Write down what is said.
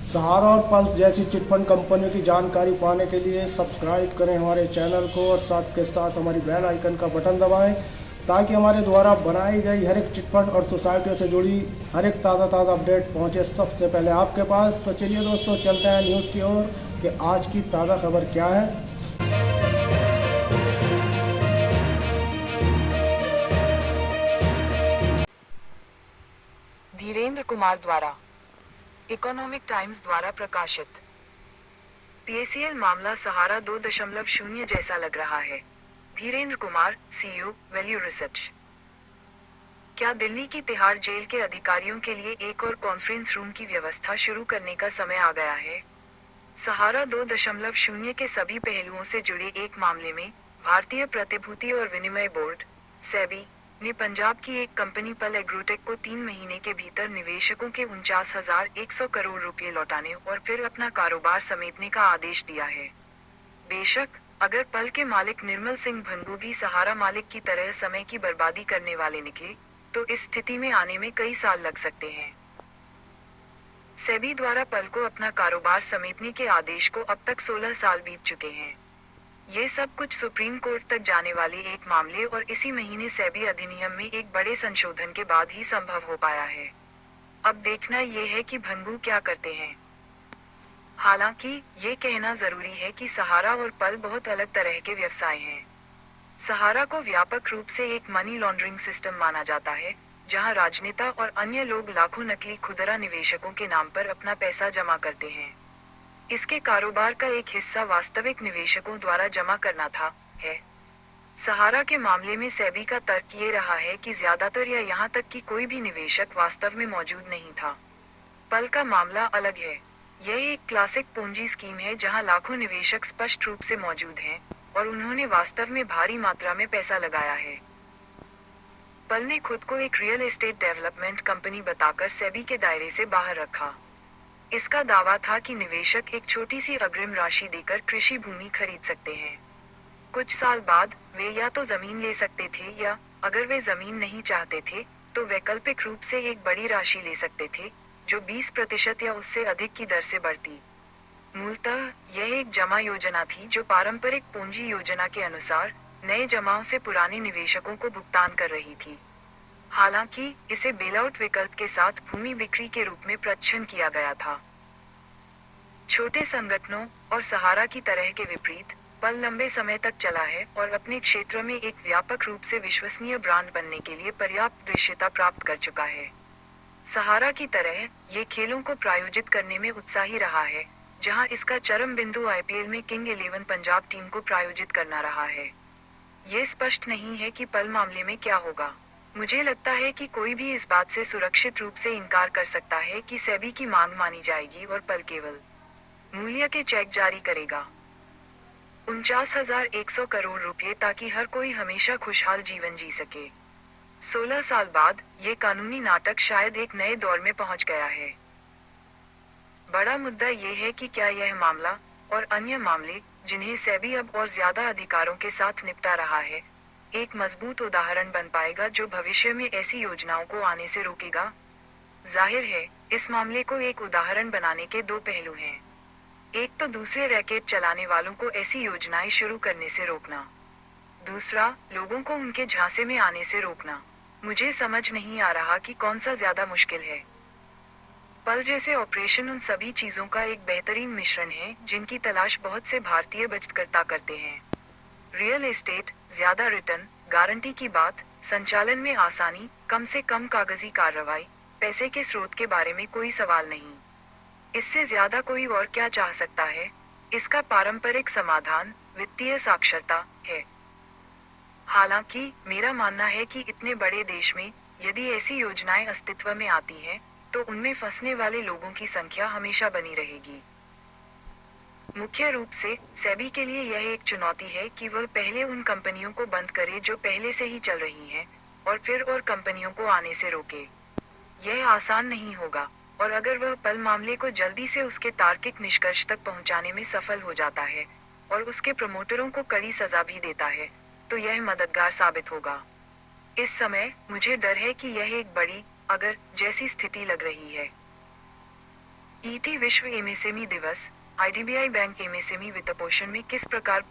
सहारा और पल्स जैसी चिटफंड कंपनियों की जानकारी पाने के लिए सब्सक्राइब करें हमारे चैनल को और साथ के साथ हमारी बेल आइकन का बटन दबाएं ताकि हमारे द्वारा बनाई गई हर एक चिटफंड और सोसाइटियों से जुड़ी हर एक ताज़ा अपडेट पहुंचे सबसे पहले आपके पास। तो चलिए दोस्तों, चलते हैं न्यूज़ की ओर कि आज की ताज़ा खबर क्या है। धीरेन्द्र कुमार द्वारा इकोनॉमिक टाइम्स द्वारा प्रकाशित। पीएसीएल मामला सहारा 2.0 जैसा लग रहा है। Dhirendra Kumar, CEO, value research. क्या दिल्ली की तिहाड़ जेल के अधिकारियों के लिए एक और कॉन्फ्रेंस रूम की व्यवस्था शुरू करने का समय आ गया है? सहारा 2.0 के सभी पहलुओं से जुड़े एक मामले में भारतीय प्रतिभूति और विनिमय बोर्ड, सेबी, ने पंजाब की एक कंपनी पल एग्रोटेक को 3 महीने के भीतर निवेशकों के 49,100 करोड़ रुपए लौटाने और फिर अपना कारोबार समेटने का आदेश दिया है। बेशक, अगर पल के मालिक निर्मल सिंह भंगू भी सहारा मालिक की तरह समय की बर्बादी करने वाले निकले, तो इस स्थिति में आने में कई साल लग सकते हैं। सेबी द्वारा पल को अपना कारोबार समेटने के आदेश को अब तक 16 साल बीत चुके हैं। ये सब कुछ सुप्रीम कोर्ट तक जाने वाले एक मामले और इसी महीने सेबी अधिनियम में एक बड़े संशोधन के बाद ही संभव हो पाया है। अब देखना ये है कि भंगू क्या करते हैं। हालांकि, ये कहना जरूरी है कि सहारा और पल बहुत अलग तरह के व्यवसाय हैं। सहारा को व्यापक रूप से एक मनी लॉन्ड्रिंग सिस्टम माना जाता है, जहां राजनेता और अन्य लोग लाखों नकली खुदरा निवेशकों के नाम पर अपना पैसा जमा करते हैं। इसके कारोबार का एक हिस्सा वास्तविक निवेशकों द्वारा जमा करना था, है। सहारा के मामले में सेबी का तर्क ये रहा है कि ज्यादातर या यहाँ तक कि कोई भी निवेशक वास्तव में मौजूद नहीं था। पल का मामला अलग है। यह एक क्लासिक पूंजी स्कीम है जहां लाखों निवेशक स्पष्ट रूप से मौजूद हैं, और उन्होंने वास्तव में भारी मात्रा में पैसा लगाया है। पल ने खुद को एक रियल एस्टेट डेवलपमेंट कंपनी बताकर सेबी के दायरे से बाहर रखा। इसका दावा था कि निवेशक एक छोटी सी अग्रिम राशि देकर कृषि भूमि खरीद सकते हैं। कुछ साल बाद, वे या तो जमीन ले सकते थे या, अगर वे जमीन नहीं चाहते थे, तो वैकल्पिक रूप से एक बड़ी राशि ले सकते थे, जो 20% या उससे अधिक की दर से बढ़ती। मूलतः, यह एक जमा योजना थी जो पारंपरिक पूंजी योजना के अनुसार, नए जमाओं से पुराने निवेशकों को भुगतान कर रही थी। हालांकि, इसे बेलआउट विकल्प के साथ भूमि बिक्री के रूप में प्रच्छन्न किया गया था। छोटे संगठनों और सहारा की तरह के विपरीत, पल लंबे समय तक चला है और अपने क्षेत्र में एक व्यापक रूप से विश्वसनीय ब्रांड बनने के लिए पर्याप्त दृश्यता प्राप्त कर चुका है। सहारा की तरह, ये खेलों को प्रायोजित करने में उत्साही रहा है, जहां इसका चरम बिंदु आईपीएल में किंग 11 पंजाब टीम को प्रायोजित करना रहा है। ये स्पष्ट नहीं है कि पल मामले में क्या होगा। मुझे लगता है कि कोई भी इस बात से सुरक्षित रूप से इनकार कर सकता है कि सेबी की मांग मानी जाएगी और पल केवल मूल्य के चेक जारी करेगा। 49,100 करोड़ रुपए ताकि हर कोई हमेशा खुशहाल जीवन जी सके। 16 साल बाद, ये कानूनी नाटक शायद एक नए दौर में पहुंच गया है। बड़ा मुद्दा ये है कि क्या यह मामला, और अन्य मामले, जिन्हें सेबी अब और ज्यादा अधिकारों के साथ निपटा रहा है, एक मजबूत उदाहरण बन पाएगा जो भविष्य में ऐसी योजनाओं को आने से रोकेगा। जाहिर है, इस मामले को एक उदाहरण बनाने के दो पहलू हैं। एक तो दूसरे रैकेट चलाने वालों को ऐसी योजनाएं शुरू करने से रोकना। दूसरा, लोगों को उनके झांसे में आने से रोकना। मुझे समझ नहीं आ रहा कि कौन सा ज्यादा मुश्किल है। पल जैसे ऑपरेशन उन सभी चीजों का एक बेहतरीन मिश्रण है जिनकी तलाश बहुत से भारतीय बचतकर्ता करते हैं। रियल एस्टेट, ज्यादा रिटर्न, गारंटी की बात, संचालन में आसानी, कम से कम कागजी कार्रवाई, पैसे के स्रोत के बारे में कोई सवाल नहीं। इससे ज्यादा कोई और क्या चाह सकता है? इसका पारंपरिक समाधान, वित्तीय साक्षरता, है। हालांकि, मेरा मानना है कि इतने बड़े देश में, यदि ऐसी योजनाएं अस्तित्व में आती हैं, तो उनमें फंसने वाले लोगों की संख्या हमेशा बनी रहेगी। मुख्य रूप से, सेबी के लिए यह एक चुनौती है कि वह पहले उन कंपनियों को बंद करे जो पहले से ही चल रही हैं, और फिर और कंपनियों को आने से रोके। यह आसान नहीं होगा, और अगर वह पल मामले को जल्दी से उसके तार्किक निष्कर्ष तक पहुंचाने में सफल हो जाता है, और उसके प्रमोटरों को कड़ी सजा भी देता है, तो यह मददगार साबित होगा। इस समय, मुझे डर है कि यह एक बड़ी, अगर, जैसी स्थिति लग रही है। ईटी विश्व एमएसएमई दिवस, आईडीबीआई बैंक एमएसएमई वित्तपोषण में किस प्रकार